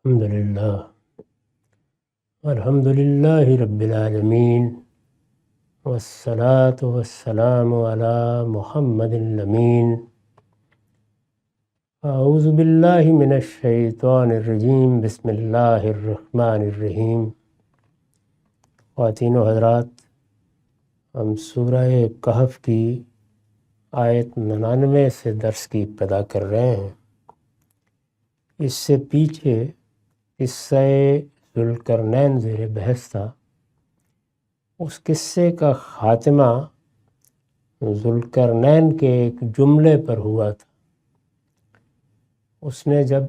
الحمد للہ رب العالمین والصلاة والسلام علی محمد الامین اعوذ باللہ من الشیطان الرجیم بسم اللہ الرحمن الرحیم۔ خواتین و حضرات، ہم سورہ کہف کی آیت 99 سے درس کی ابتدا کر رہے ہیں۔ اس سے پیچھے قصہ ذوالقرنین زیر بحث تھا۔ اس قصے کا خاتمہ ذوالقرنین کے ایک جملے پر ہوا تھا۔ اس نے جب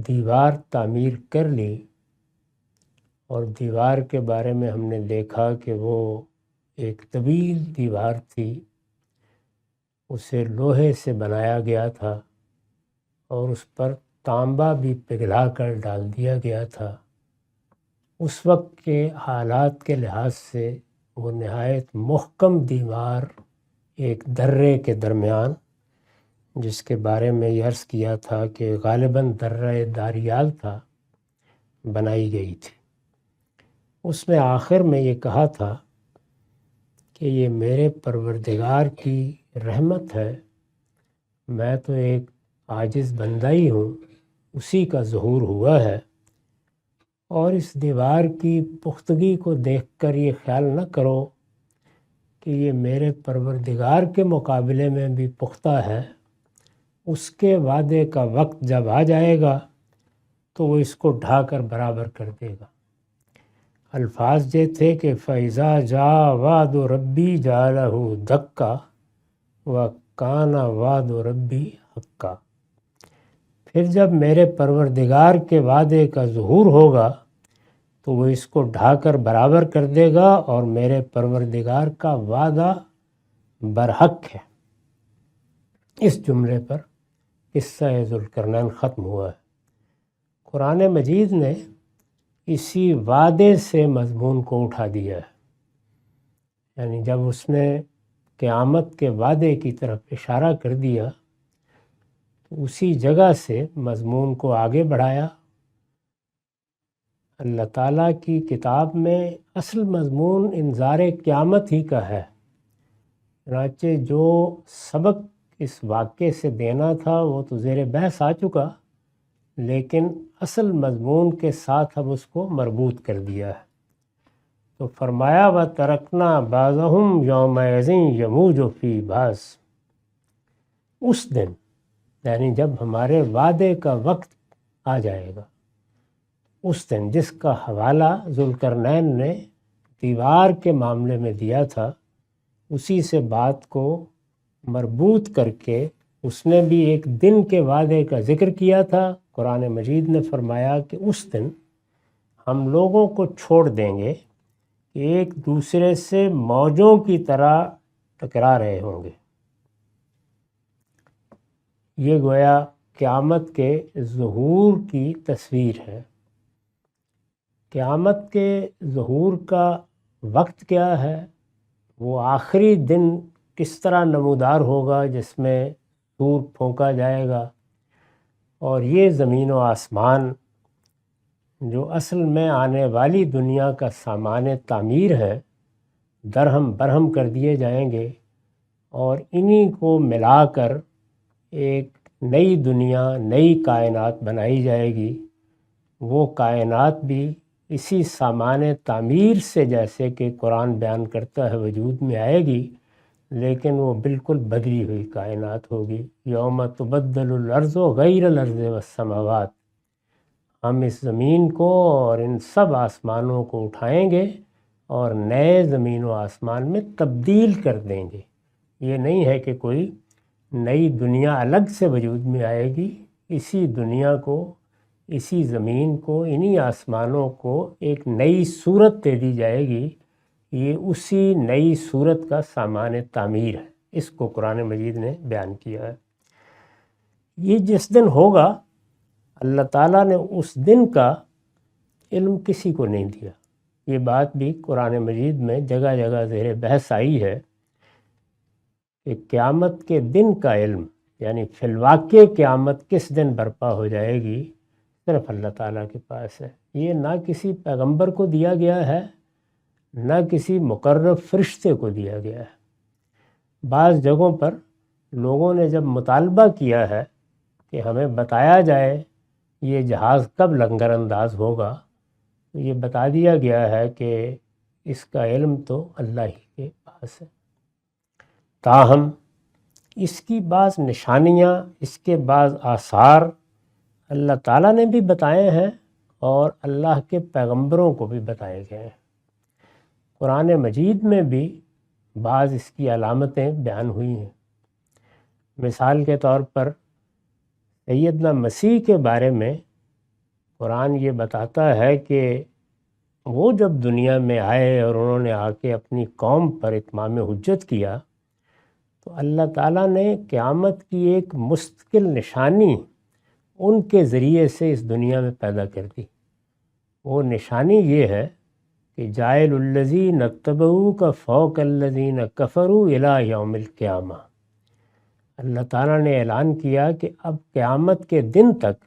دیوار تعمیر کر لی اور دیوار کے بارے میں ہم نے دیکھا کہ وہ ایک طویل دیوار تھی، اسے لوہے سے بنایا گیا تھا اور اس پر تانبا بھی پگھلا کر ڈال دیا گیا تھا۔ اس وقت کے حالات کے لحاظ سے وہ نہایت محکم دیوار ایک درے کے درمیان، جس کے بارے میں یہ عرض کیا تھا کہ غالباً درہ داریال تھا، بنائی گئی تھی۔ اس میں آخر میں یہ کہا تھا کہ یہ میرے پروردگار کی رحمت ہے، میں تو ایک عاجز بندہ ہی ہوں، اسی کا ظہور ہوا ہے، اور اس دیوار کی پختگی کو دیکھ کر یہ خیال نہ کرو کہ یہ میرے پروردگار کے مقابلے میں بھی پختہ ہے۔ اس کے وعدے کا وقت جب آ جائے گا تو وہ اس کو ڈھا کر برابر کر دے گا۔ الفاظ یہ تھے کہ فَإِذَا جَاءَ وَعْدُ رَبِّي جَعَلَهُ دَكَّ وَكَانَ وَعْدُ رَبِّي حَقًّا۔ پھر جب میرے پروردگار کے وعدے کا ظہور ہوگا تو وہ اس کو ڈھا کر برابر کر دے گا، اور میرے پروردگار کا وعدہ برحق ہے۔ اس جملے پر قصہ ذوالقرنین ختم ہوا ہے۔ قرآن مجید نے اسی وعدے سے مضمون کو اٹھا دیا ہے، یعنی جب اس نے قیامت کے وعدے کی طرف اشارہ کر دیا تو اسی جگہ سے مضمون کو آگے بڑھایا۔ اللہ تعالیٰ کی کتاب میں اصل مضمون انذار قیامت ہی کا ہے، چنانچہ جو سبق اس واقعے سے دینا تھا وہ تو زیر بحث آ چکا، لیکن اصل مضمون کے ساتھ اب اس کو مربوط کر دیا ہے۔ تو فرمایا وَتَرَكْنَا بَعْضَهُمْ يَوْمَئِذٍ يَمُوجُ فِي بَعْضٍ۔ اس دن، یعنی جب ہمارے وعدے کا وقت آ جائے گا، اس دن جس کا حوالہ ذوالقرنین نے دیوار کے معاملے میں دیا تھا، اسی سے بات کو مربوط کر کے اس نے بھی ایک دن کے وعدے کا ذکر کیا تھا۔ قرآن مجید نے فرمایا کہ اس دن ہم لوگوں کو چھوڑ دیں گے کہ ایک دوسرے سے موجوں کی طرح ٹکرا رہے ہوں گے۔ یہ گویا قیامت کے ظہور کی تصویر ہے۔ قیامت کے ظہور کا وقت کیا ہے؟ وہ آخری دن کس طرح نمودار ہوگا جس میں سور پھونکا جائے گا، اور یہ زمین و آسمان جو اصل میں آنے والی دنیا کا سامان تعمیر ہے، درہم برہم کر دیے جائیں گے، اور انہی کو ملا کر ایک نئی دنیا، نئی کائنات بنائی جائے گی۔ وہ کائنات بھی اسی سامان تعمیر سے، جیسے کہ قرآن بیان کرتا ہے، وجود میں آئے گی، لیکن وہ بالکل بدلی ہوئی کائنات ہوگی۔ یوم تبدل الارض غیر الارض والسماوات۔ ہم اس زمین کو اور ان سب آسمانوں کو اٹھائیں گے اور نئے زمین و آسمان میں تبدیل کر دیں گے۔ یہ نہیں ہے کہ کوئی نئی دنیا الگ سے وجود میں آئے گی، اسی دنیا کو، اسی زمین کو، انہی آسمانوں کو ایک نئی صورت دے دی جائے گی۔ یہ اسی نئی صورت کا سامان تعمیر ہے۔ اس کو قرآن مجید نے بیان کیا ہے۔ یہ جس دن ہوگا، اللہ تعالیٰ نے اس دن کا علم کسی کو نہیں دیا۔ یہ بات بھی قرآن مجید میں جگہ جگہ زیر بحث آئی ہے کہ قیامت کے دن کا علم، یعنی فی الواقع قیامت کس دن برپا ہو جائے گی، صرف اللہ تعالیٰ کے پاس ہے۔ یہ نہ کسی پیغمبر کو دیا گیا ہے، نہ کسی مقرب فرشتے کو دیا گیا ہے۔ بعض جگہوں پر لوگوں نے جب مطالبہ کیا ہے کہ ہمیں بتایا جائے یہ جہاز کب لنگر انداز ہوگا، تو یہ بتا دیا گیا ہے کہ اس کا علم تو اللہ ہی کے پاس ہے۔ تاہم اس کی بعض نشانیاں، اس کے بعض آثار اللہ تعالیٰ نے بھی بتائے ہیں اور اللہ کے پیغمبروں کو بھی بتائے گئے ہیں۔ قرآن مجید میں بھی بعض اس کی علامتیں بیان ہوئی ہیں۔ مثال کے طور پر سیدنا مسیح کے بارے میں قرآن یہ بتاتا ہے کہ وہ جب دنیا میں آئے اور انہوں نے آ کے اپنی قوم پر اتمام حجت کیا، تو اللہ تعالیٰ نے قیامت کی ایک مستقل نشانی ان کے ذریعے سے اس دنیا میں پیدا کر دی۔ وہ نشانی یہ ہے کہ جاعل الذین اتبعوا کا فوق الذین کفروا الی یوم القیامہ۔ اللہ تعالیٰ نے اعلان کیا کہ اب قیامت کے دن تک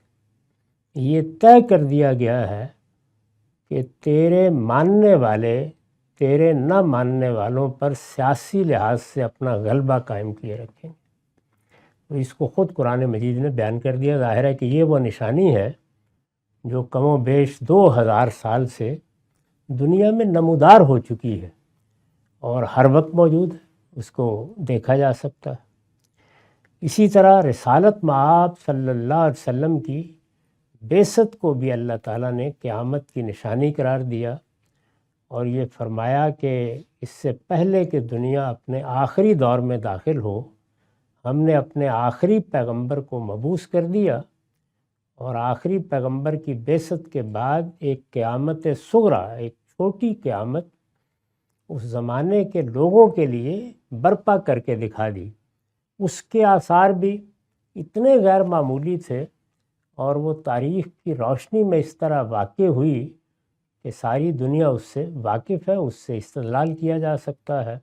یہ طے کر دیا گیا ہے کہ تیرے ماننے والے تیرے نہ ماننے والوں پر سیاسی لحاظ سے اپنا غلبہ قائم کیے رکھیں گے۔ تو اس کو خود قرآن مجید نے بیان کر دیا۔ ظاہر ہے کہ یہ وہ نشانی ہے جو کم و بیش 2000 سال سے دنیا میں نمودار ہو چکی ہے اور ہر وقت موجود ہے، اس کو دیکھا جا سکتا ہے۔ اسی طرح رسالت مآب صلی اللہ علیہ وسلم کی بعثت کو بھی اللہ تعالیٰ نے قیامت کی نشانی قرار دیا اور یہ فرمایا کہ اس سے پہلے کہ دنیا اپنے آخری دور میں داخل ہو، ہم نے اپنے آخری پیغمبر کو مبعوث کر دیا، اور آخری پیغمبر کی بعثت کے بعد ایک قیامت صغریٰ، ایک چھوٹی قیامت اس زمانے کے لوگوں کے لیے برپا کر کے دکھا دی۔ اس کے آثار بھی اتنے غیر معمولی تھے اور وہ تاریخ کی روشنی میں اس طرح واقع ہوئی کہ ساری دنیا اس سے واقف ہے، اس سے استدلال کیا جا سکتا ہے۔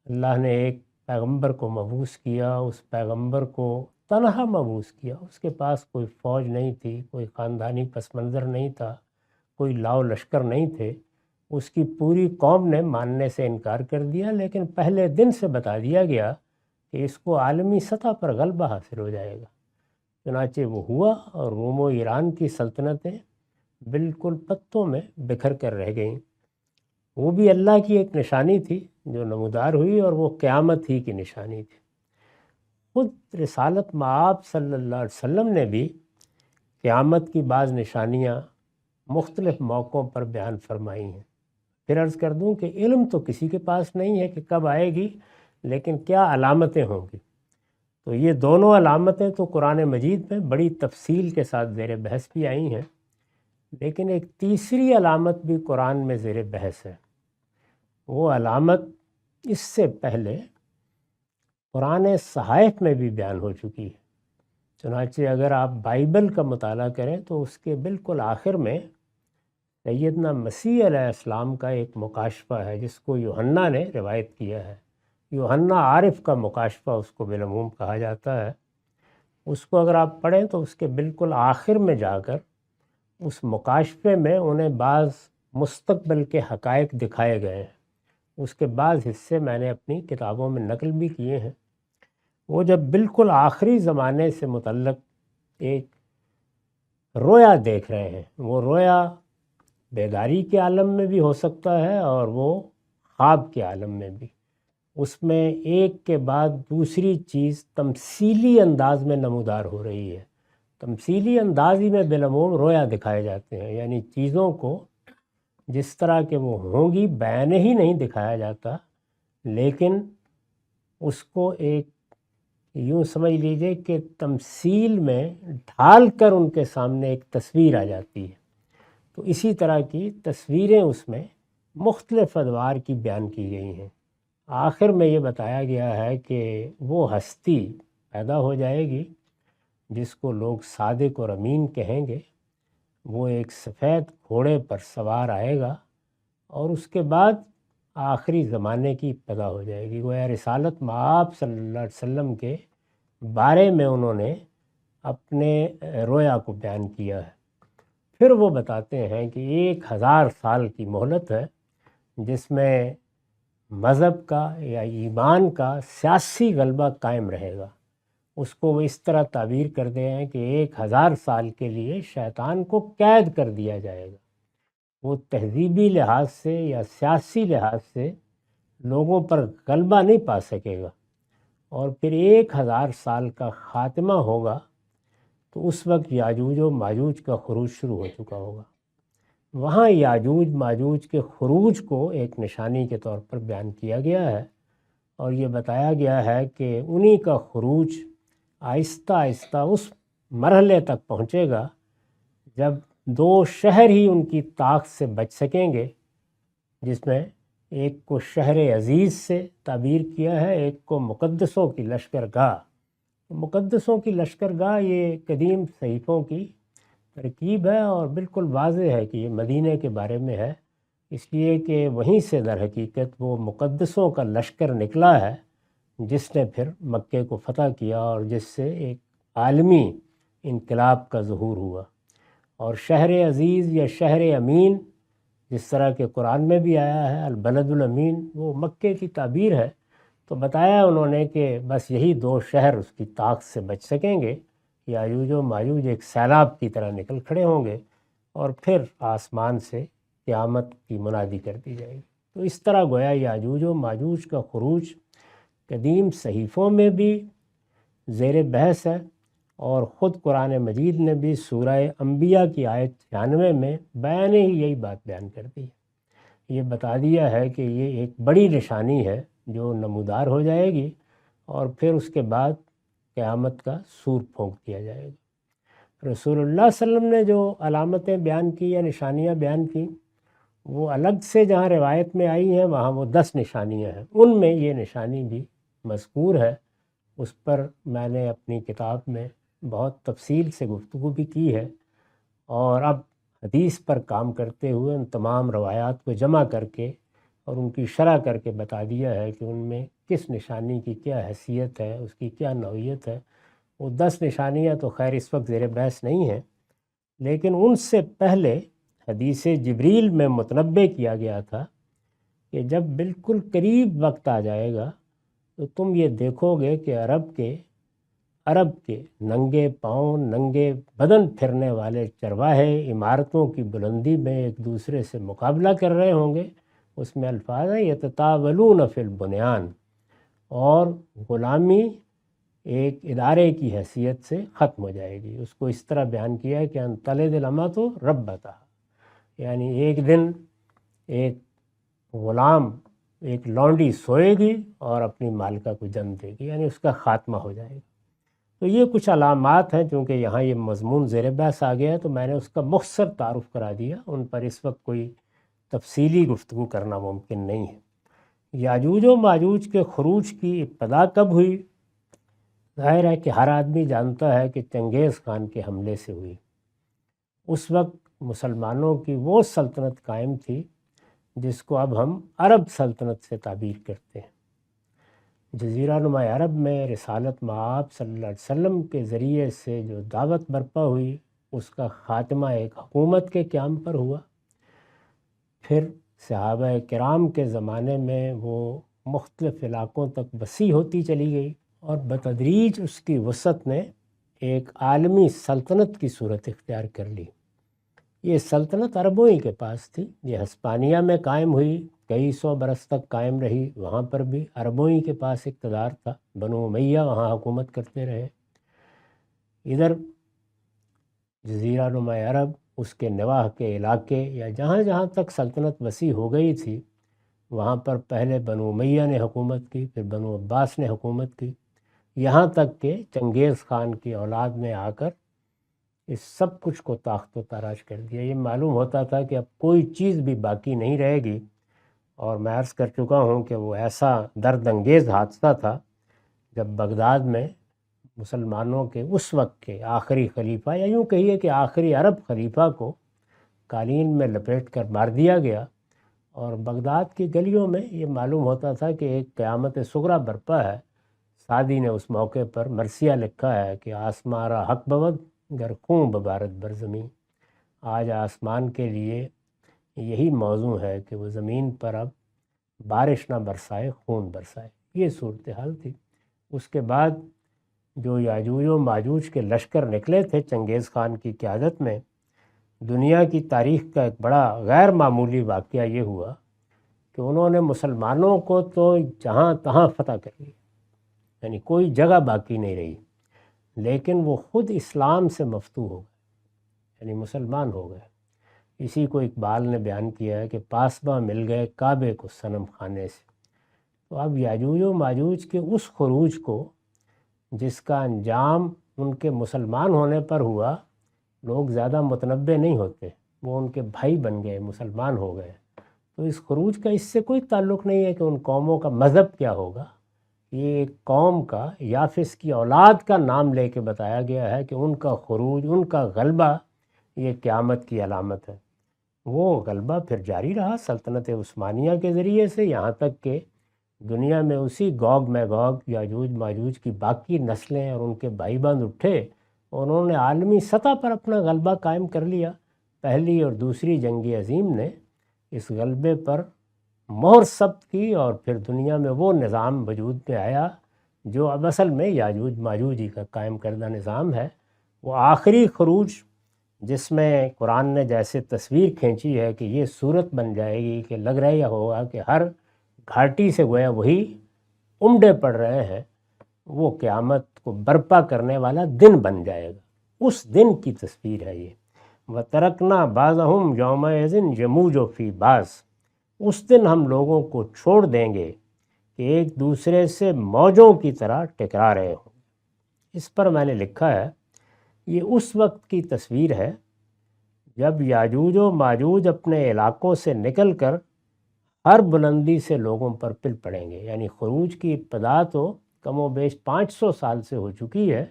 اللہ نے ایک پیغمبر کو مبعوث کیا، اس پیغمبر کو تنہا مبعوث کیا، اس کے پاس کوئی فوج نہیں تھی، کوئی خاندانی پس منظر نہیں تھا، کوئی لاؤ لشکر نہیں تھے۔ اس کی پوری قوم نے ماننے سے انکار کر دیا، لیکن پہلے دن سے بتا دیا گیا کہ اس کو عالمی سطح پر غلبہ حاصل ہو جائے گا۔ چنانچہ وہ ہوا اور روم و ایران کی سلطنتیں بالکل پتوں میں بکھر کر رہ گئیں۔ وہ بھی اللہ کی ایک نشانی تھی جو نمودار ہوئی، اور وہ قیامت ہی کی نشانی تھی۔ خود رسالت مآب صلی اللہ علیہ وسلم نے بھی قیامت کی بعض نشانیاں مختلف موقعوں پر بیان فرمائی ہیں۔ پھر عرض کر دوں کہ علم تو کسی کے پاس نہیں ہے کہ کب آئے گی، لیکن کیا علامتیں ہوں گی۔ تو یہ دونوں علامتیں تو قرآن مجید میں بڑی تفصیل کے ساتھ زیر بحث بھی آئی ہیں، لیکن ایک تیسری علامت بھی قرآن میں زیر بحث ہے۔ وہ علامت اس سے پہلے قرآن صحائف میں بھی بیان ہو چکی ہے۔ چنانچہ اگر آپ بائبل کا مطالعہ کریں تو اس کے بالکل آخر میں سیدنا مسیح علیہ السلام کا ایک مکاشفہ ہے جس کو یوحنا نے روایت کیا ہے۔ یوحنا عارف کا مکاشفہ اس کو بالعموم کہا جاتا ہے۔ اس کو اگر آپ پڑھیں تو اس کے بالکل آخر میں جا کر اس مکاشفے میں انہیں بعض مستقبل کے حقائق دکھائے گئے ہیں۔ اس کے بعض حصے میں نے اپنی کتابوں میں نقل بھی کیے ہیں۔ وہ جب بالکل آخری زمانے سے متعلق ایک رویا دیکھ رہے ہیں، وہ رویا بیداری کے عالم میں بھی ہو سکتا ہے اور وہ خواب کے عالم میں بھی، اس میں ایک کے بعد دوسری چیز تمثیلی انداز میں نمودار ہو رہی ہے۔ تمثیلی انداز ہی میں بالعموم رویا دکھائے جاتے ہیں، یعنی چیزوں کو جس طرح کہ وہ ہوں گی بیان ہی نہیں دکھایا جاتا، لیکن اس کو ایک یوں سمجھ لیجئے کہ تمثیل میں ڈھال کر ان کے سامنے ایک تصویر آ جاتی ہے۔ تو اسی طرح کی تصویریں اس میں مختلف ادوار کی بیان کی گئی ہیں۔ آخر میں یہ بتایا گیا ہے کہ وہ ہستی پیدا ہو جائے گی جس کو لوگ صادق اور امین کہیں گے۔ وہ ایک سفید گھوڑے پر سوار آئے گا اور اس کے بعد آخری زمانے کی ابتدا ہو جائے گی۔ گویا رسالت مآب صلی اللہ علیہ وسلم کے بارے میں انہوں نے اپنے رویا کو بیان کیا ہے۔ پھر وہ بتاتے ہیں کہ 1000 سال کی مہلت ہے جس میں مذہب کا یا ایمان کا سیاسی غلبہ قائم رہے گا۔ اس کو وہ اس طرح تعبیر کرتے ہیں کہ 1000 سال کے لیے شیطان کو قید کر دیا جائے گا، وہ تہذیبی لحاظ سے یا سیاسی لحاظ سے لوگوں پر غلبہ نہیں پا سکے گا، اور پھر 1000 سال کا خاتمہ ہوگا تو اس وقت یاجوج و ماجوج کا خروج شروع ہو چکا ہوگا۔ وہاں یاجوج ماجوج کے خروج کو ایک نشانی کے طور پر بیان کیا گیا ہے، اور یہ بتایا گیا ہے کہ انہی کا خروج آہستہ آہستہ اس مرحلے تک پہنچے گا جب 2 شہر ہی ان کی طاقت سے بچ سکیں گے، جس میں ایک کو شہر عزیز سے تعبیر کیا ہے، ایک کو مقدسوں کی لشکرگاہ۔ مقدسوں کی لشکرگاہ یہ قدیم صحیفوں کی ترکیب ہے، اور بالکل واضح ہے کہ یہ مدینہ کے بارے میں ہے، اس لیے کہ وہیں سے در حقیقت وہ مقدسوں کا لشکر نکلا ہے جس نے پھر مکے کو فتح کیا، اور جس سے ایک عالمی انقلاب کا ظہور ہوا۔ اور شہر عزیز یا شہر امین جس طرح کہ قرآن میں بھی آیا ہے، البلد الامین، وہ مکے کی تعبیر ہے۔ تو بتایا انہوں نے کہ بس یہی 2 شہر اس کی طاقت سے بچ سکیں گے، یاجوج و ماجوج ایک سیلاب کی طرح نکل کھڑے ہوں گے، اور پھر آسمان سے قیامت کی منادی کر دی جائے گی۔ تو اس طرح گویا یاجوج و ماجوج کا خروج قدیم صحیفوں میں بھی زیر بحث ہے، اور خود قرآن مجید نے بھی سورہ انبیاء کی آیت 96 میں بیان ہی یہی بات بیان کر دی ہے۔ یہ بتا دیا ہے کہ یہ ایک بڑی نشانی ہے جو نمودار ہو جائے گی، اور پھر اس کے بعد قیامت کا سور پھونک دیا جائے گا۔ رسول اللہ صلی اللہ علیہ وسلم نے جو علامتیں بیان کی یا نشانیاں بیان کی، وہ الگ سے جہاں روایت میں آئی ہیں وہاں وہ 10 نشانیاں ہیں، ان میں یہ نشانی بھی مذکور ہے۔ اس پر میں نے اپنی کتاب میں بہت تفصیل سے گفتگو بھی کی ہے، اور اب حدیث پر کام کرتے ہوئے ان تمام روایات کو جمع کر کے اور ان کی شرح کر کے بتا دیا ہے کہ ان میں کس نشانی کی کیا حیثیت ہے، اس کی کیا نوعیت ہے۔ وہ 10 نشانیاں تو خیر اس وقت زیر بحث نہیں ہیں، لیکن ان سے پہلے حدیث جبریل میں متنبع کیا گیا تھا کہ جب بالکل قریب وقت آ جائے گا تو تم یہ دیکھو گے کہ عرب کے ننگے پاؤں ننگے بدن پھرنے والے چرواہے عمارتوں کی بلندی میں ایک دوسرے سے مقابلہ کر رہے ہوں گے۔ اس میں الفاظ ہیں یتطاولون فی البنیان، اور غلامی ایک ادارے کی حیثیت سے ختم ہو جائے گی۔ اس کو اس طرح بیان کیا ہے کہ ان تلد الامۃ ربتہا، یعنی ایک دن ایک غلام ایک لونڈی سوئے گی اور اپنی مالکہ کو جنم دے گی، یعنی اس کا خاتمہ ہو جائے گا۔ تو یہ کچھ علامات ہیں، چونکہ یہاں یہ مضمون زیر بحث آ گیا ہے تو میں نے اس کا مختصر تعارف کرا دیا، ان پر اس وقت کوئی تفصیلی گفتگو کرنا ممکن نہیں ہے۔ یاجوج و ماجوج کے خروج کی ابتدا کب ہوئی؟ ظاہر ہے کہ ہر آدمی جانتا ہے کہ چنگیز خان کے حملے سے ہوئی۔ اس وقت مسلمانوں کی وہ سلطنت قائم تھی جس کو اب ہم عرب سلطنت سے تعبیر کرتے ہیں۔ جزیرہ نما عرب میں رسالت مآب صلی اللہ علیہ وسلم کے ذریعے سے جو دعوت برپا ہوئی، اس کا خاتمہ ایک حکومت کے قیام پر ہوا۔ پھر صحابہ کرام کے زمانے میں وہ مختلف علاقوں تک وسیع ہوتی چلی گئی، اور بتدریج اس کی وسعت نے ایک عالمی سلطنت کی صورت اختیار کر لی۔ یہ سلطنت عربوں ہی کے پاس تھی، یہ ہسپانیہ میں قائم ہوئی، کئی 100 برس تک قائم رہی، وہاں پر بھی عربوں ہی کے پاس اقتدار تھا، بنو امیہ وہاں حکومت کرتے رہے۔ ادھر جزیرہ نما عرب، اس کے نواح کے علاقے یا جہاں جہاں تک سلطنت وسیع ہو گئی تھی، وہاں پر پہلے بنو امیہ نے حکومت کی، پھر بنو عباس نے حکومت کی، یہاں تک کہ چنگیز خان کی اولاد نے آ کر اس سب کچھ کو تاخت و تاراج کر دیا۔ یہ معلوم ہوتا تھا کہ اب کوئی چیز بھی باقی نہیں رہے گی، اور میں عرض کر چکا ہوں کہ وہ ایسا درد انگیز حادثہ تھا جب بغداد میں مسلمانوں کے اس وقت کے آخری خلیفہ، یا یوں کہیے کہ آخری عرب خلیفہ کو قالین میں لپیٹ کر مار دیا گیا، اور بغداد کی گلیوں میں یہ معلوم ہوتا تھا کہ ایک قیامت صغریٰ برپا ہے۔ سعدی نے اس موقع پر مرثیہ لکھا ہے کہ آسماں را حق بود گر خون ببارد بر زمین، آج آسمان کے لیے یہی موضوع ہے کہ وہ زمین پر اب بارش نہ برسائے، خون برسائے۔ یہ صورتحال تھی۔ اس کے بعد جو یاجوج و ماجوج کے لشکر نکلے تھے چنگیز خان کی قیادت میں، دنیا کی تاریخ کا ایک بڑا غیر معمولی واقعہ یہ ہوا کہ انہوں نے مسلمانوں کو تو جہاں تہاں فتح کر لیا، یعنی کوئی جگہ باقی نہیں رہی، لیکن وہ خود اسلام سے مفتوح ہو گئے، یعنی مسلمان ہو گئے۔ اسی کو اقبال نے بیان کیا ہے کہ پاسباں مل گئے کعبے کو صنم خانے سے۔ تو اب یاجوج و ماجوج کے اس خروج کو، جس کا انجام ان کے مسلمان ہونے پر ہوا، لوگ زیادہ متنبع نہیں ہوتے، وہ ان کے بھائی بن گئے، مسلمان ہو گئے۔ تو اس خروج کا اس سے کوئی تعلق نہیں ہے کہ ان قوموں کا مذہب کیا ہوگا۔ یہ ایک قوم کا، یافس کی اولاد کا نام لے کے بتایا گیا ہے کہ ان کا خروج، ان کا غلبہ یہ قیامت کی علامت ہے۔ وہ غلبہ پھر جاری رہا سلطنت عثمانیہ کے ذریعے سے، یہاں تک کہ دنیا میں اسی گوگ میگوگ، یاجوج ماجوج کی باقی نسلیں اور ان کے بھائی بند اٹھے، انہوں نے عالمی سطح پر اپنا غلبہ قائم کر لیا۔ پہلی اور دوسری جنگ عظیم نے اس غلبے پر مہر ثبت کی، اور پھر دنیا میں وہ نظام وجود میں آیا جو اب اصل میں یاجوج ماجوج کا قائم کردہ نظام ہے۔ وہ آخری خروج جس میں قرآن نے جیسے تصویر کھینچی ہے کہ یہ صورت بن جائے گی کہ لگ رہا ہوگا کہ ہر گھاٹی سے گویا وہی عمڈے پڑ رہے ہیں، وہ قیامت کو برپا کرنے والا دن بن جائے گا۔ اس دن کی تصویر ہے یہ۔ وَتَرَكْنَا بَعْضَهُمْ يَوْمَئِذٍ يَمُوجُ فِي بَعْضٍ، اس دن ہم لوگوں کو چھوڑ دیں گے کہ ایک دوسرے سے موجوں کی طرح ٹکرا رہے ہوں۔ اس پر میں نے لکھا ہے، یہ اس وقت کی تصویر ہے جب یاجوج و ماجوج اپنے علاقوں سے نکل کر ہر بلندی سے لوگوں پر پل پڑیں گے۔ یعنی خروج کی ابتدا تو کم و بیش 500 سال سے ہو چکی ہے،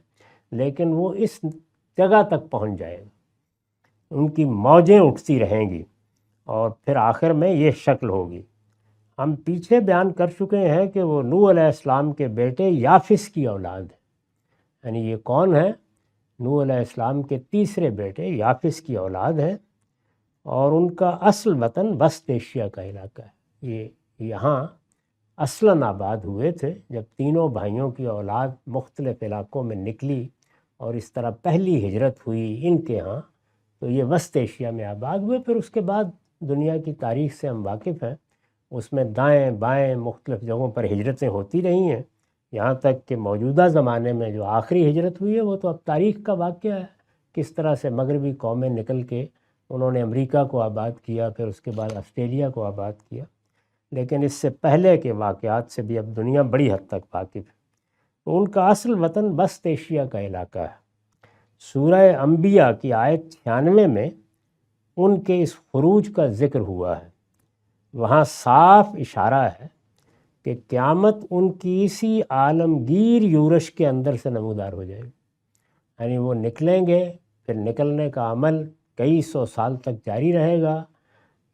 لیکن وہ اس جگہ تک پہنچ جائے گا، ان کی موجیں اٹھتی رہیں گی، اور پھر آخر میں یہ شکل ہوگی۔ ہم پیچھے بیان کر چکے ہیں کہ وہ نوح علیہ السلام کے بیٹے یافس کی اولاد ہے۔ یعنی یہ کون ہے؟ نوح علیہ السلام کے تیسرے بیٹے یافس کی اولاد ہے، اور ان کا اصل وطن وسط ایشیا کا علاقہ ہے۔ یہ یہاں اصلاً آباد ہوئے تھے جب تینوں بھائیوں کی اولاد مختلف علاقوں میں نکلی اور اس طرح پہلی ہجرت ہوئی ان کے ہاں، تو یہ وسط ایشیا میں آباد ہوئے۔ پھر اس کے بعد دنیا کی تاریخ سے ہم واقف ہیں، اس میں دائیں بائیں مختلف جگہوں پر ہجرتیں ہوتی رہی ہیں، یہاں تک کہ موجودہ زمانے میں جو آخری ہجرت ہوئی ہے وہ تو اب تاریخ کا واقعہ ہے، کس طرح سے مغربی قومیں نکل کے انہوں نے امریکہ کو آباد کیا، پھر اس کے بعد آسٹریلیا کو آباد کیا۔ لیکن اس سے پہلے کے واقعات سے بھی اب دنیا بڑی حد تک واقف ہے۔ تو ان کا اصل وطن وسط ایشیا کا علاقہ ہے۔ سورہ انبیاء کی آیت 96 میں ان کے اس خروج کا ذکر ہوا ہے۔ وہاں صاف اشارہ ہے کہ قیامت ان کی اسی عالمگیر یورش کے اندر سے نمودار ہو جائے گی۔ یعنی وہ نکلیں گے، پھر نکلنے کا عمل کئی سو سال تک جاری رہے گا،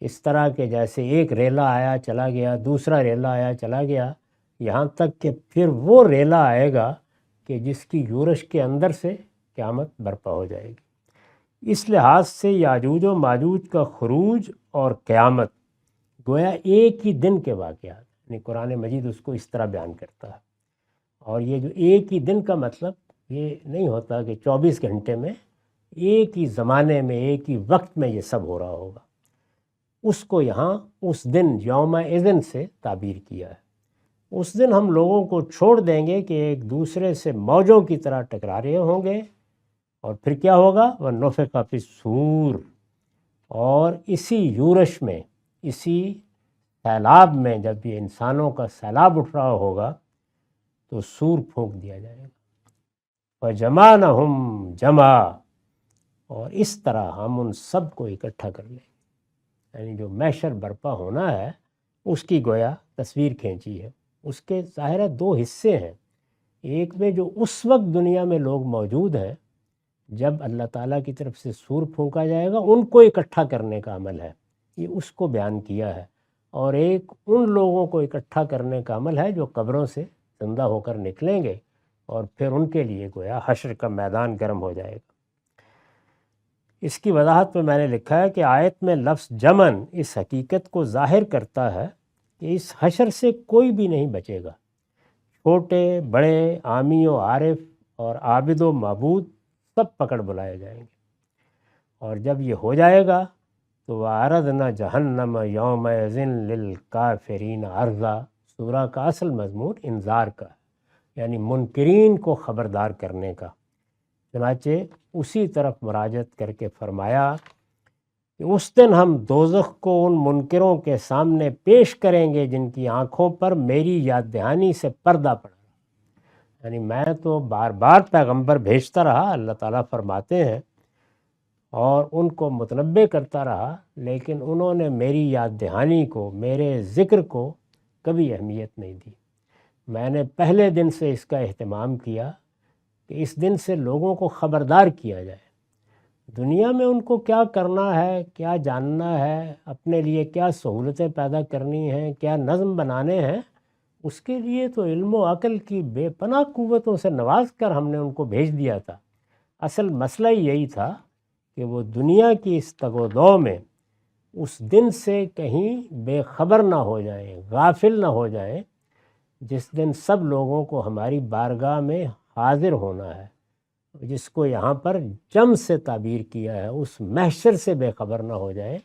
اس طرح کہ جیسے ایک ریلا آیا چلا گیا، دوسرا ریلا آیا چلا گیا، یہاں تک کہ پھر وہ ریلا آئے گا کہ جس کی یورش کے اندر سے قیامت برپا ہو جائے گی۔ اس لحاظ سے یاجوج و ماجوج کا خروج اور قیامت گویا ایک ہی دن کے واقعات، یعنی قرآن مجید اس کو اس طرح بیان کرتا ہے۔ اور یہ جو ایک ہی دن کا مطلب یہ نہیں ہوتا کہ 24 گھنٹے میں، ایک ہی زمانے میں، ایک ہی وقت میں یہ سب ہو رہا ہوگا۔ اس کو یہاں اس دن یوم اذن سے تعبیر کیا ہے۔ اس دن ہم لوگوں کو چھوڑ دیں گے کہ ایک دوسرے سے موجوں کی طرح ٹکرا رہے ہوں گے، اور پھر کیا ہوگا؟ وَنُفِخَ فِی الصُّورِ، اور اسی یورش میں، اسی سیلاب میں، جب یہ انسانوں کا سیلاب اٹھ رہا ہوگا تو سور پھونک دیا جائے گا۔ وَجَمَعْنَهُمْ جَمْعًا، اور اس طرح ہم ان سب کو اکٹھا کر لیں گے۔ یعنی جو محشر برپا ہونا ہے اس کی گویا تصویر کھینچی ہے۔ اس کے ظاہر دو حصے ہیں، ایک میں جو اس وقت دنیا میں لوگ موجود ہیں جب اللہ تعالیٰ کی طرف سے سور پھونکا جائے گا، ان کو اکٹھا کرنے کا عمل ہے، یہ اس کو بیان کیا ہے، اور ایک ان لوگوں کو اکٹھا کرنے کا عمل ہے جو قبروں سے زندہ ہو کر نکلیں گے، اور پھر ان کے لیے گویا حشر کا میدان گرم ہو جائے گا۔ اس کی وضاحت میں نے لکھا ہے کہ آیت میں لفظ جمن اس حقیقت کو ظاہر کرتا ہے کہ اس حشر سے کوئی بھی نہیں بچے گا، چھوٹے بڑے، عامی و عارف اور عابد و معبود سب پکڑ بلائے جائیں گے، اور جب یہ ہو جائے گا تو وَعَرَضْنَا جَهَنَّمَ يَوْمَئِذٍ لِّلْكَافِرِينَ عَرْضًا، سورہ کا اصل مضمون انذار کا ہے، یعنی منکرین کو خبردار کرنے کا۔ چنانچہ اسی طرف مراجعت کر کے فرمایا کہ اس دن ہم دوزخ کو ان منکروں کے سامنے پیش کریں گے جن کی آنکھوں پر میری یاد دہانی سے پردہ پڑا، یعنی میں تو بار بار پیغمبر بھیجتا رہا، اللہ تعالیٰ فرماتے ہیں، اور ان کو متنبع کرتا رہا، لیکن انہوں نے میری یاد دہانی کو، میرے ذکر کو کبھی اہمیت نہیں دی۔ میں نے پہلے دن سے اس کا اہتمام کیا کہ اس دن سے لوگوں کو خبردار کیا جائے، دنیا میں ان کو کیا کرنا ہے، کیا جاننا ہے، اپنے لیے کیا سہولتیں پیدا کرنی ہیں، کیا نظم بنانے ہیں، اس کے لیے تو علم و عقل کی بے پناہ قوتوں سے نواز کر ہم نے ان کو بھیج دیا تھا۔ اصل مسئلہ یہی تھا کہ وہ دنیا کی اس تگ و دو میں اس دن سے کہیں بے خبر نہ ہو جائیں، غافل نہ ہو جائیں، جس دن سب لوگوں کو ہماری بارگاہ میں حاضر ہونا ہے، جس کو یہاں پر جم سے تعبیر کیا ہے، اس محشر سے بے خبر نہ ہو جائیں۔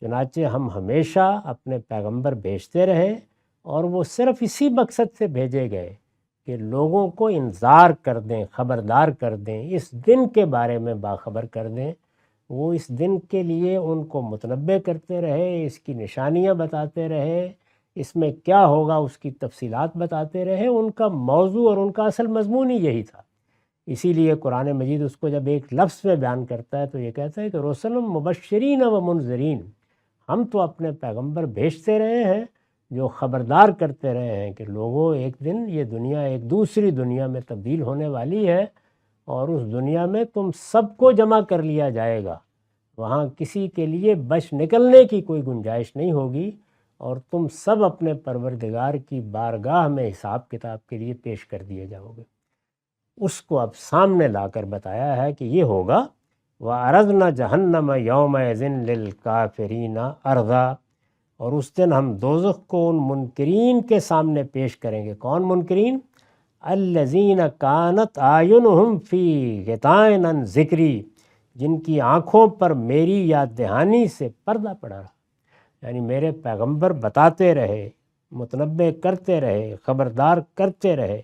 چنانچہ ہم ہمیشہ اپنے پیغمبر بھیجتے رہے، اور وہ صرف اسی مقصد سے بھیجے گئے کہ لوگوں کو انذار کر دیں، خبردار کر دیں، اس دن کے بارے میں باخبر کر دیں۔ وہ اس دن کے لیے ان کو متنبع کرتے رہے، اس کی نشانیاں بتاتے رہے، اس میں کیا ہوگا اس کی تفصیلات بتاتے رہے۔ ان کا موضوع اور ان کا اصل مضمون ہی یہی تھا۔ اسی لیے قرآن مجید اس کو جب ایک لفظ میں بیان کرتا ہے تو یہ کہتا ہے کہ رسل مبشرین و منذرین، ہم تو اپنے پیغمبر بھیجتے رہے ہیں جو خبردار کرتے رہے ہیں کہ لوگوں ایک دن یہ دنیا ایک دوسری دنیا میں تبدیل ہونے والی ہے، اور اس دنیا میں تم سب کو جمع کر لیا جائے گا، وہاں کسی کے لیے بچ نکلنے کی کوئی گنجائش نہیں ہوگی، اور تم سب اپنے پروردگار کی بارگاہ میں حساب کتاب کے لیے پیش کر دیے جاؤ گے۔ اس کو اب سامنے لا کر بتایا ہے کہ یہ ہوگا وَعَرَضْنَا جَهَنَّمَ يَوْمَئِذٍ لِّلْكَافِرِينَ عَرْضًا، اور اس دن ہم دوزخ کو ان منکرین کے سامنے پیش کریں گے۔ کون منکرین؟ الَّذِينَ كَانَتْ أَعْيُنُهُمْ فِي غِطَاءٍ عَنْ ذِكْرِي، جن کی آنکھوں پر میری یاد دہانی سے پردہ پڑا رہا، یعنی میرے پیغمبر بتاتے رہے، متنبع کرتے رہے، خبردار کرتے رہے،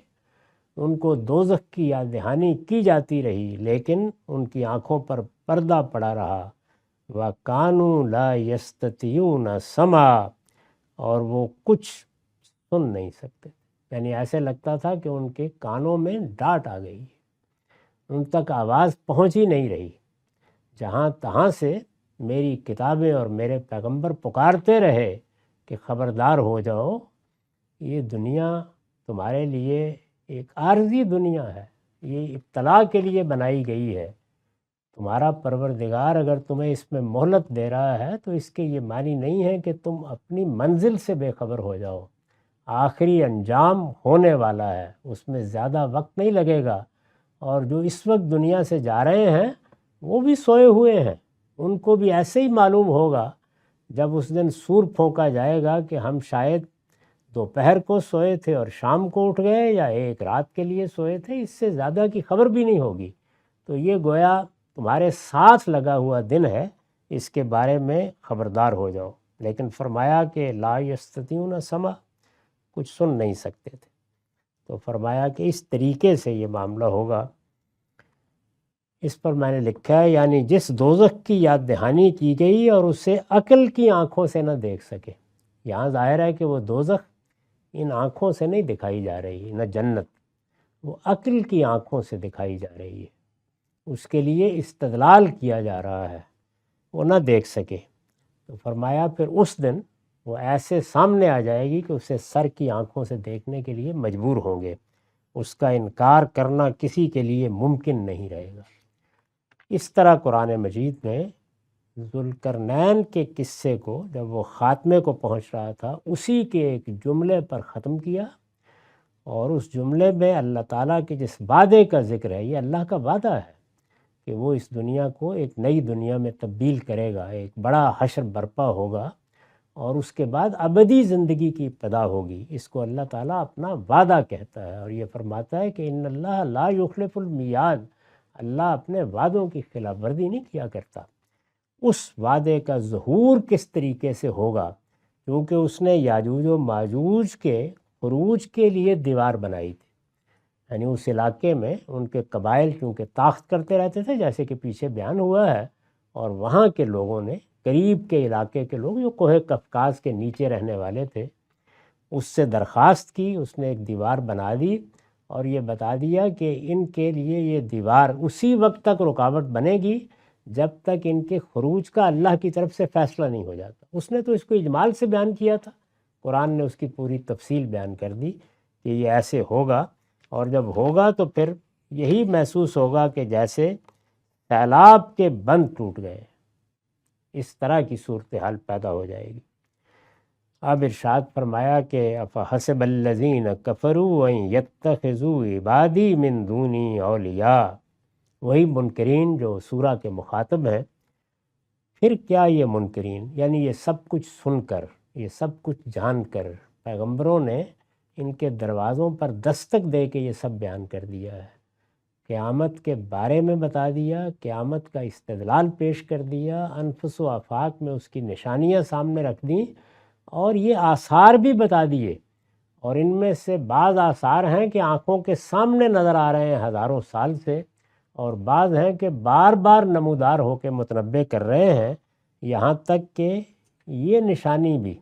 ان کو دوزخ کی یاد دہانی کی جاتی رہی، لیکن ان کی آنکھوں پر پردہ پڑا رہا۔ وَكَانُوا لَا يَسْتَطِيعُونَ سَمْعًا، اور وہ کچھ سن نہیں سکتے، یعنی ایسے لگتا تھا کہ ان کے کانوں میں ڈانٹ آ گئی، ان تک آواز پہنچ ہی نہیں رہی۔ جہاں تہاں سے میری کتابیں اور میرے پیغمبر پکارتے رہے کہ خبردار ہو جاؤ، یہ دنیا تمہارے لیے ایک عارضی دنیا ہے، یہ ابتلا کے لیے بنائی گئی ہے، تمہارا پروردگار اگر تمہیں اس میں مہلت دے رہا ہے تو اس کے یہ معنی نہیں ہے کہ تم اپنی منزل سے بے خبر ہو جاؤ، آخری انجام ہونے والا ہے، اس میں زیادہ وقت نہیں لگے گا، اور جو اس وقت دنیا سے جا رہے ہیں وہ بھی سوئے ہوئے ہیں، ان کو بھی ایسے ہی معلوم ہوگا جب اس دن سور پھونکا جائے گا کہ ہم شاید دوپہر کو سوئے تھے اور شام کو اٹھ گئے، یا ایک رات کے لیے سوئے تھے، اس سے زیادہ کی خبر بھی نہیں ہوگی۔ تو یہ گویا تمہارے ساتھ لگا ہوا دن ہے، اس کے بارے میں خبردار ہو جاؤ۔ لیکن فرمایا کہ لا یستطیعون سمع، کچھ سن نہیں سکتے تھے، تو فرمایا کہ اس طریقے سے یہ معاملہ ہوگا۔ اس پر میں نے لکھا ہے یعنی جس دوزخ کی یاد دہانی کی گئی اور اسے عقل کی آنکھوں سے نہ دیکھ سکے، یہاں ظاہر ہے کہ وہ دوزخ ان آنکھوں سے نہیں دکھائی جا رہی، نہ جنت، وہ عقل کی آنکھوں سے دکھائی جا رہی ہے، اس کے لیے استدلال کیا جا رہا ہے، وہ نہ دیکھ سکے۔ تو فرمایا پھر اس دن وہ ایسے سامنے آ جائے گی کہ اسے سر کی آنکھوں سے دیکھنے کے لیے مجبور ہوں گے، اس کا انکار کرنا کسی کے لیے ممکن نہیں رہے گا۔ اس طرح قرآن مجید نے ذوالقرنین کے قصے کو جب وہ خاتمے کو پہنچ رہا تھا اسی کے ایک جملے پر ختم کیا، اور اس جملے میں اللہ تعالیٰ کے جس وعدے کا ذکر ہے، یہ اللہ کا وعدہ ہے کہ وہ اس دنیا کو ایک نئی دنیا میں تبدیل کرے گا، ایک بڑا حشر برپا ہوگا اور اس کے بعد ابدی زندگی کی ابتدا ہوگی۔ اس کو اللہ تعالیٰ اپنا وعدہ کہتا ہے اور یہ فرماتا ہے کہ ان اللہ لا یخلف المیعاد، اللہ اپنے وعدوں کی خلاف ورزی نہیں کیا کرتا۔ اس وعدے کا ظہور کس طریقے سے ہوگا؟ کیونکہ اس نے یاجوج و ماجوج کے خروج کے لیے دیوار بنائی تھی، یعنی اس علاقے میں ان کے قبائل کیونکہ طاقت کرتے رہتے تھے جیسے کہ پیچھے بیان ہوا ہے، اور وہاں کے لوگوں نے، قریب کے علاقے کے لوگ جو کوہ قفقاز کے نیچے رہنے والے تھے، اس سے درخواست کی، اس نے ایک دیوار بنا دی اور یہ بتا دیا کہ ان کے لیے یہ دیوار اسی وقت تک رکاوٹ بنے گی جب تک ان کے خروج کا اللہ کی طرف سے فیصلہ نہیں ہو جاتا۔ اس نے تو اس کو اجمال سے بیان کیا تھا، قرآن نے اس کی پوری تفصیل بیان کر دی کہ یہ ایسے ہوگا، اور جب ہوگا تو پھر یہی محسوس ہوگا کہ جیسے سیلاب کے بند ٹوٹ گئے، اس طرح کی صورتحال پیدا ہو جائے گی۔ اب ارشاد فرمایا کہ افحسب الذین کفروا ان یتخذوا عبادی من دونی اولیاء، وہی منکرین جو سورہ کے مخاطب ہیں، پھر کیا یہ منکرین، یعنی یہ سب کچھ سن کر، یہ سب کچھ جان کر، پیغمبروں نے ان کے دروازوں پر دستک دے کے یہ سب بیان کر دیا ہے، قیامت کے بارے میں بتا دیا، قیامت کا استدلال پیش کر دیا، انفس و آفاق میں اس کی نشانیاں سامنے رکھ دیں، اور یہ آثار بھی بتا دیے، اور ان میں سے بعض آثار ہیں کہ آنکھوں کے سامنے نظر آ رہے ہیں ہزاروں سال سے، اور بعض ہیں کہ بار بار نمودار ہو کے متنبع کر رہے ہیں، یہاں تک کہ یہ نشانی بھی،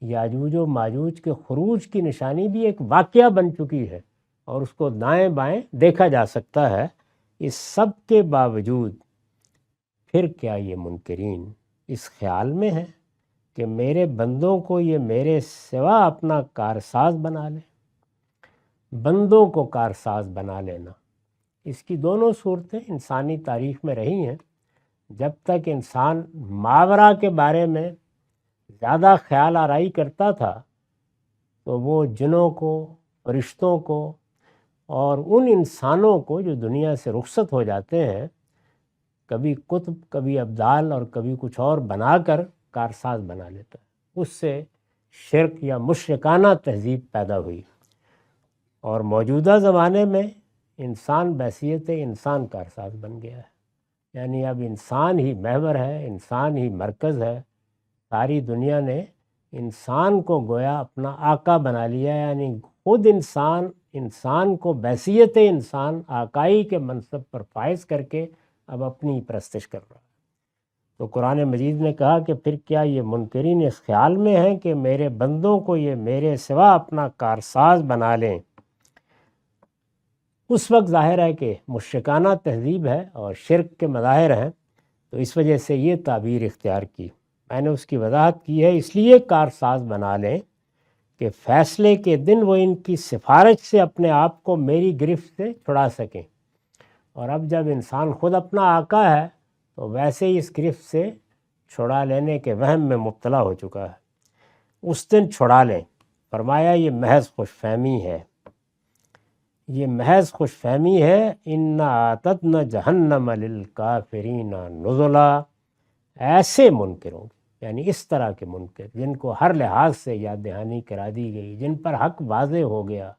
یاجوج و ماجوج کے خروج کی نشانی بھی ایک واقعہ بن چکی ہے اور اس کو دائیں بائیں دیکھا جا سکتا ہے۔ اس سب کے باوجود پھر کیا یہ منکرین اس خیال میں ہیں کہ میرے بندوں کو یہ میرے سوا اپنا کارساز بنا لیں؟ بندوں کو کارساز بنا لینا، اس کی دونوں صورتیں انسانی تاریخ میں رہی ہیں۔ جب تک انسان ماورا کے بارے میں زیادہ خیال آرائی کرتا تھا تو وہ جنوں کو، فرشتوں کو اور ان انسانوں کو جو دنیا سے رخصت ہو جاتے ہیں، کبھی قطب، کبھی ابدال اور کبھی کچھ اور بنا کر کارساز بنا لیتا ہے۔ اس سے شرک یا مشرکانہ تہذیب پیدا ہوئی، اور موجودہ زمانے میں انسان بحیثیت انسان کارساز بن گیا ہے، یعنی اب انسان ہی محور ہے، انسان ہی مرکز ہے۔ ساری دنیا نے انسان کو گویا اپنا آقا بنا لیا، یعنی خود انسان کو بحیثیت انسان آقائی کے منصب پر فائز کر کے اب اپنی پرستش کر رہا ہے۔ تو قرآن مجید نے کہا کہ پھر کیا یہ منکرین اس خیال میں ہیں کہ میرے بندوں کو یہ میرے سوا اپنا کارساز بنا لیں؟ اس وقت ظاہر ہے کہ مشرکانہ تہذیب ہے اور شرک کے مظاہر ہیں، تو اس وجہ سے یہ تعبیر اختیار کی۔ میں نے اس کی وضاحت کی ہے، اس لیے کارساز بنا لیں کہ فیصلے کے دن وہ ان کی سفارش سے اپنے آپ کو میری گرفت سے چھڑا سکیں، اور اب جب انسان خود اپنا آقا ہے تو ویسے ہی اس گرفت سے چھڑا لینے کے وہم میں مبتلا ہو چکا ہے۔ اس دن چھڑا لیں، فرمایا یہ محض خوش فہمی ہے، یہ محض خوش فہمی ہے۔ اِنَّا أَعْتَدْنَا جَهَنَّمَ لِلْكَافِرِينَ نُزُلًا، ایسے منکروں، یعنی اس طرح کے منکر جن کو ہر لحاظ سے یاد دہانی کرا دی گئی، جن پر حق واضح ہو گیا،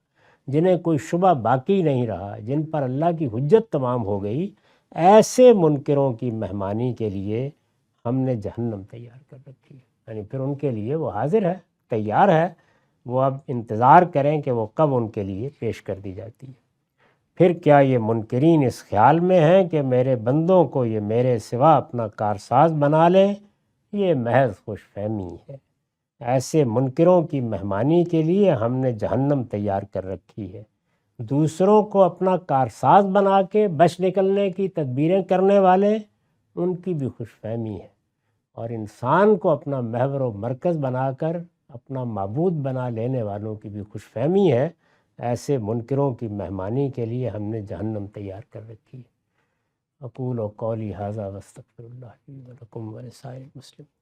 جنہیں کوئی شبہ باقی نہیں رہا، جن پر اللہ کی حجت تمام ہو گئی، ایسے منکروں کی مہمانی کے لیے ہم نے جہنم تیار کر رکھی ہے، یعنی پھر ان کے لیے وہ حاضر ہے، تیار ہے، وہ اب انتظار کریں کہ وہ کب ان کے لیے پیش کر دی جاتی ہے۔ پھر کیا یہ منکرین اس خیال میں ہیں کہ میرے بندوں کو یہ میرے سوا اپنا کارساز بنا لیں؟ یہ محض خوش فہمی ہے، ایسے منکروں کی مہمانی کے لیے ہم نے جہنم تیار کر رکھی ہے۔ دوسروں کو اپنا کارساز بنا کے بچ نکلنے کی تدبیریں کرنے والے، ان کی بھی خوش فہمی ہے، اور انسان کو اپنا محور و مرکز بنا کر اپنا معبود بنا لینے والوں کی بھی خوش فہمی ہے۔ ایسے منکروں کی مہمانی کے لیے ہم نے جہنم تیار کر رکھی ہے۔ اقول قولی ھذا واستغفر اللہ لی ولکم ولسائر المسلمین۔